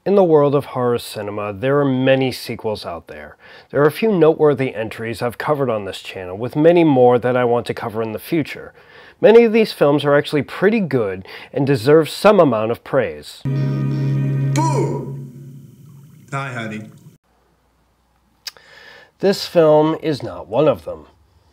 In the world of horror cinema, there are many sequels out there. There are a few noteworthy entries I've covered on this channel, with many more that I want to cover in the future. Many of these films are actually pretty good and deserve some amount of praise. Boo! Hi, honey. This film is not one of them.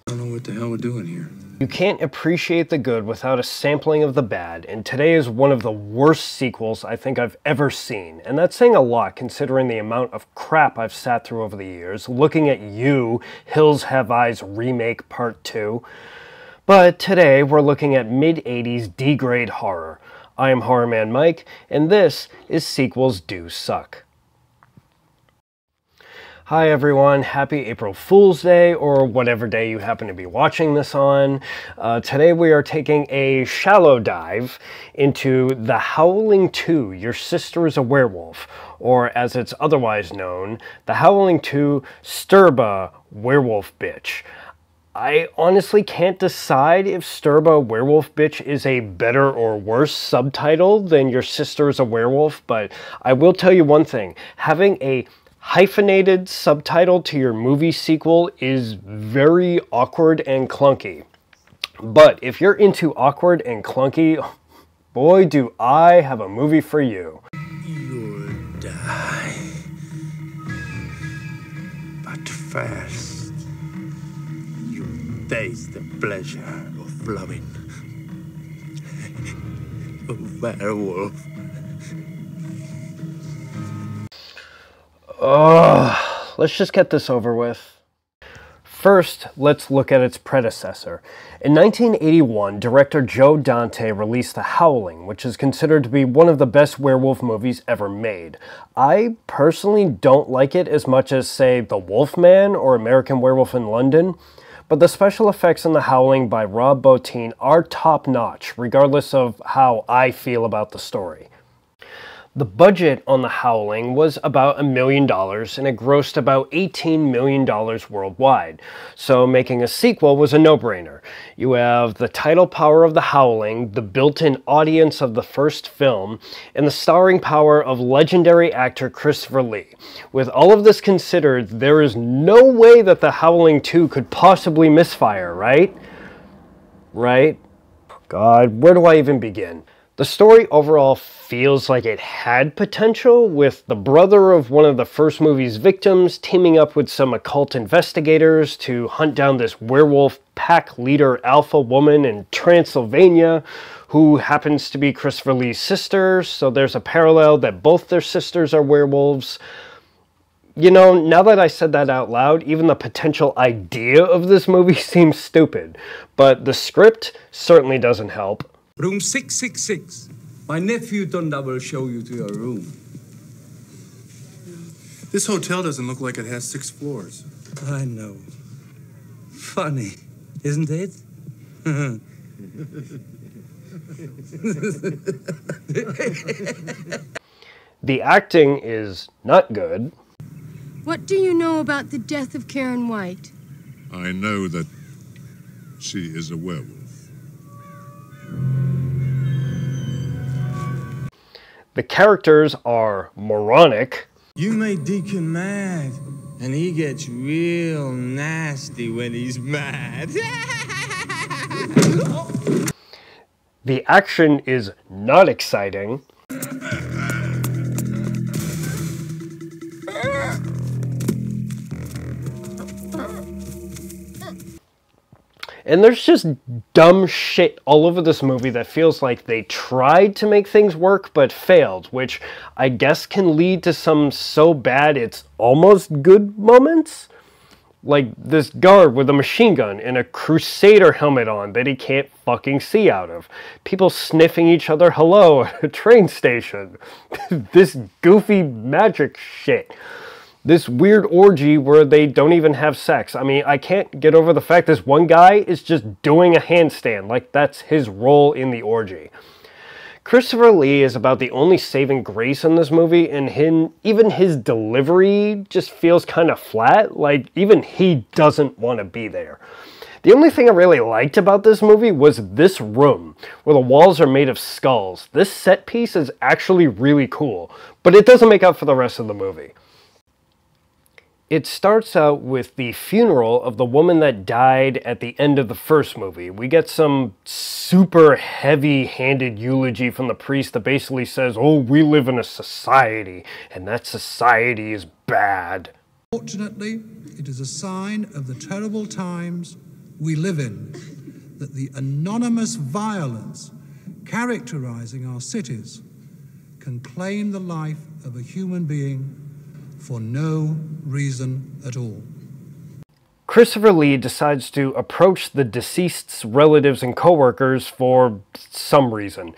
I don't know what the hell we're doing here. You can't appreciate the good without a sampling of the bad, and today is one of the worst sequels I think I've ever seen. And that's saying a lot considering the amount of crap I've sat through over the years, looking at You, Hills Have Eyes Remake Part 2. But today we're looking at mid-80s D-grade horror. I am Horror Man Mike, and this is Sequels Do Suck. Hi everyone, happy April Fool's Day, or whatever day you happen to be watching this on. Today we are taking a shallow dive into The Howling 2, Your Sister is a Werewolf, or as it's otherwise known, The Howling 2, Sturba, Werewolf Bitch. I honestly can't decide if Sturba Werewolf Bitch is a better or worse subtitle than Your Sister is a Werewolf, but I will tell you one thing, having a hyphenated subtitle to your movie sequel is very awkward and clunky. But if you're into awkward and clunky, boy do I have a movie for you. You'll die. But first, you taste the pleasure of loving a werewolf. Let's just get this over with. First, let's look at its predecessor. In 1981, director Joe Dante released The Howling, which is considered to be one of the best werewolf movies ever made. I personally don't like it as much as, say, The Wolfman or American Werewolf in London, but the special effects in The Howling by Rob Bottin are top-notch, regardless of how I feel about the story. The budget on The Howling was about $1 million, and it grossed about $18 million worldwide, so making a sequel was a no-brainer. You have the title power of The Howling, the built-in audience of the first film, and the starring power of legendary actor Christopher Lee. With all of this considered, there is no way that The Howling 2 could possibly misfire, right? Right? God, where do I even begin? The story overall feels like it had potential, with the brother of one of the first movie's victims teaming up with some occult investigators to hunt down this werewolf pack leader alpha woman in Transylvania, who happens to be Christopher Lee's sister, so there's a parallel that both their sisters are werewolves. You know, now that I said that out loud, even the potential idea of this movie seems stupid, but the script certainly doesn't help. Room 666. My nephew Dunda will show you to your room. This hotel doesn't look like it has 6 floors. I know. Funny, isn't it? The acting is not good. What do you know about the death of Karen White? I know that she is a werewolf. The characters are moronic. You make Deacon mad, and he gets real nasty when he's mad. The action is not exciting. And there's just dumb shit all over this movie that feels like they tried to make things work but failed, which I guess can lead to some so bad it's almost good moments. Like this guard with a machine gun and a Crusader helmet on that he can't fucking see out of. People sniffing each other hello at a train station. This goofy magic shit. This weird orgy where they don't even have sex. I mean, I can't get over the fact this one guy is just doing a handstand, like that's his role in the orgy. Christopher Lee is about the only saving grace in this movie, and even his delivery just feels kind of flat, like even he doesn't want to be there. The only thing I really liked about this movie was this room, where the walls are made of skulls. This set piece is actually really cool, but it doesn't make up for the rest of the movie. It starts out with the funeral of the woman that died at the end of the first movie. We get some super heavy-handed eulogy from the priest that basically says, oh, we live in a society, and that society is bad. Fortunately, it is a sign of the terrible times we live in that the anonymous violence characterizing our cities can claim the life of a human being for no reason at all. Christopher Lee decides to approach the deceased's relatives and coworkers for some reason.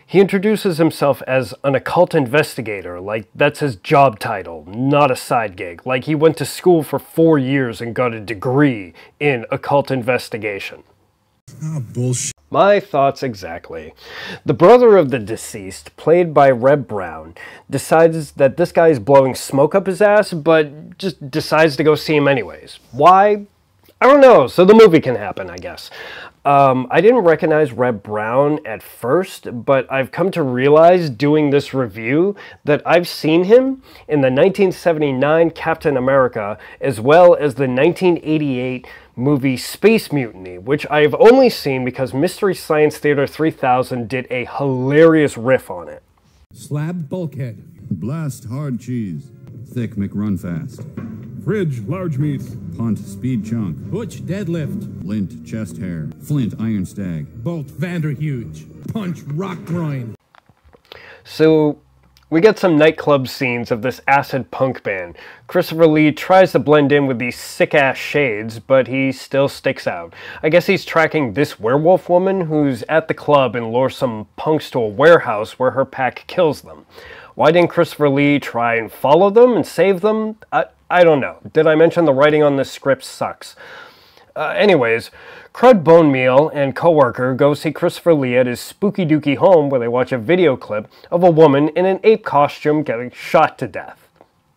He introduces himself as an occult investigator, like that's his job title, not a side gig. Like he went to school for 4 years and got a degree in occult investigation. Ah, bullshit. My thoughts exactly. The brother of the deceased, played by Reb Brown, decides that this guy is blowing smoke up his ass, but just decides to go see him anyways. Why? I don't know, so the movie can happen, I guess. I didn't recognize Reb Brown at first, but I've come to realize doing this review that I've seen him in the 1979 Captain America, as well as the 1988 movie Space Mutiny, which I have only seen because Mystery Science Theater 3000 did a hilarious riff on it. Slab bulkhead. Blast hard cheese. Thick McRunfast. Fridge large meat. Punt speed chunk. Butch deadlift. Lint chest hair. Flint iron stag. Bolt Vanderhuge. Punch rock groin. So we get some nightclub scenes of this acid punk band. Christopher Lee tries to blend in with these sick-ass shades, but he still sticks out. I guess he's tracking this werewolf woman who's at the club and lures some punks to a warehouse where her pack kills them. Why didn't Christopher Lee try and follow them and save them? I don't know. Did I mention the writing on this script sucks? Anyways, Crud Bone Meal and coworker go see Christopher Lee at his spooky dooky home where they watch a video clip of a woman in an ape costume getting shot to death.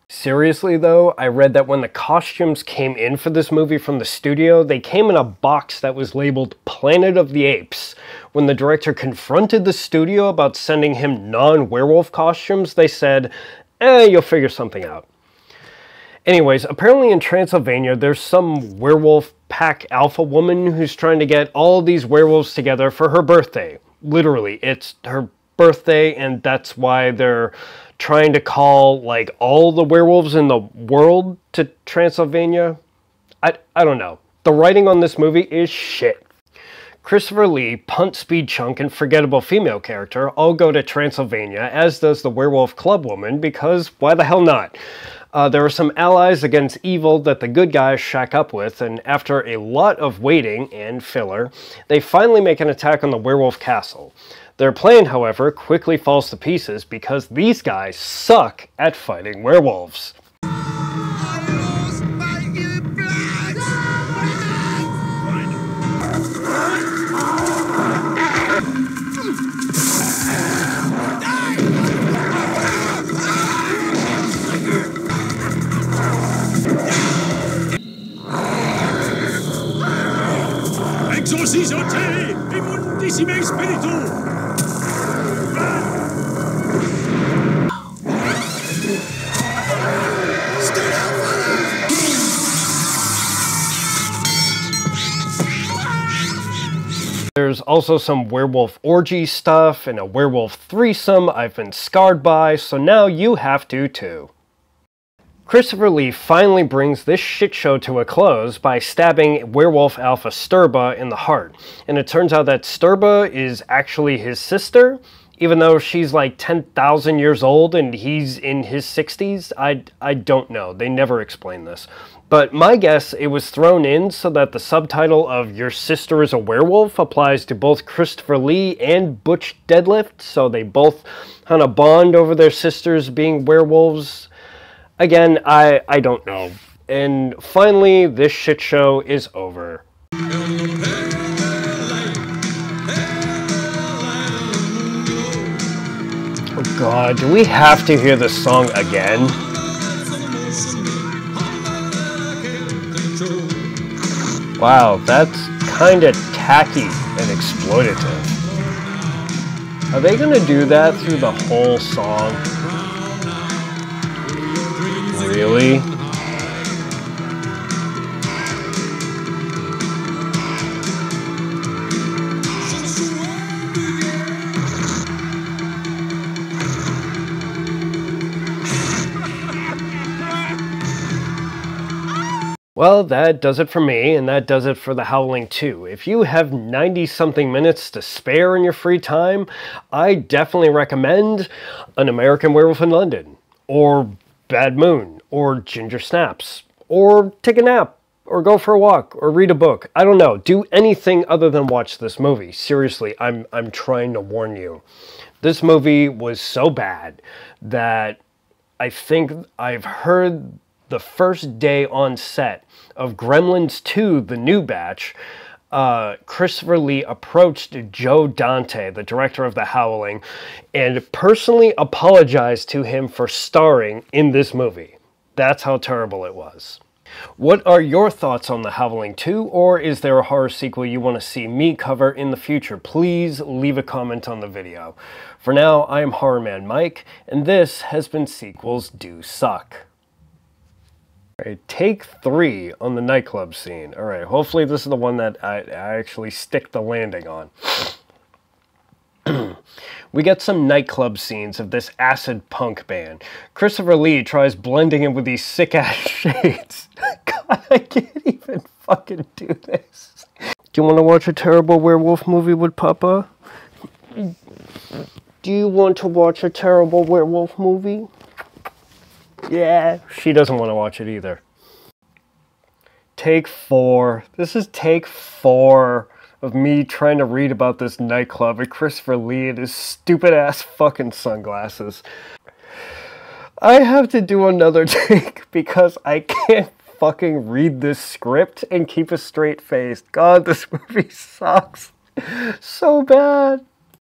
Seriously though, I read that when the costumes came in for this movie from the studio, they came in a box that was labeled Planet of the Apes. When the director confronted the studio about sending him non-werewolf costumes, they said, you'll figure something out. Anyways, apparently in Transylvania, there's some werewolf pack alpha woman who's trying to get all these werewolves together for her birthday. Literally, it's her birthday, and that's why they're trying to call, like, all the werewolves in the world to Transylvania. I don't know. The writing on this movie is shit. Christopher Lee, Punt Speed Chunk, and forgettable female character all go to Transylvania, as does the werewolf club woman, because why the hell not? There are some allies against evil that the good guys shack up with, and after a lot of waiting and filler, they finally make an attack on the werewolf castle. Their plan, however, quickly falls to pieces because these guys suck at fighting werewolves. Exorcizote immundissime spiritu! There's also some werewolf orgy stuff and a werewolf threesome I've been scarred by, so now you have to too. Christopher Lee finally brings this shit show to a close by stabbing werewolf alpha Sturba in the heart. And it turns out that Sturba is actually his sister, even though she's like 10,000 years old and he's in his 60s. I don't know. They never explain this. But my guess, it was thrown in so that the subtitle of Your Sister is a Werewolf applies to both Christopher Lee and Butch Deadlift, so they both kind of bond over their sisters being werewolves. Again, I don't know. And finally, this shit show is over. Oh god, do we have to hear this song again? Wow, that's kinda tacky and exploitative. Are they gonna do that through the whole song? Really? Well, that does it for me, and that does it for The Howling 2. If you have 90-something minutes to spare in your free time, I definitely recommend An American Werewolf in London, or Bad Moon, or Ginger Snaps, or take a nap, or go for a walk, or read a book. I don't know. Do anything other than watch this movie. Seriously, I'm trying to warn you. This movie was so bad that I think I've heard the first day on set of Gremlins 2, the new batch, Christopher Lee approached Joe Dante, the director of The Howling, and personally apologized to him for starring in this movie. That's how terrible it was. What are your thoughts on The Howling 2, or is there a horror sequel you want to see me cover in the future? Please leave a comment on the video. For now, I am Horror Man Mike, and this has been Sequels Do Suck. Alright, take 3 on the nightclub scene. Alright, hopefully this is the one that I actually stick the landing on. We get some nightclub scenes of this acid punk band. Christopher Lee tries blending in with these sick-ass shades. God, I can't even fucking do this. Do you want to watch a terrible werewolf movie with Papa? Do you want to watch a terrible werewolf movie? Yeah, she doesn't want to watch it either. Take 4. This is take 4 of me trying to read about this nightclub and Christopher Lee and his stupid ass fucking sunglasses. I have to do another take because I can't fucking read this script and keep a straight face. God, this movie sucks so bad.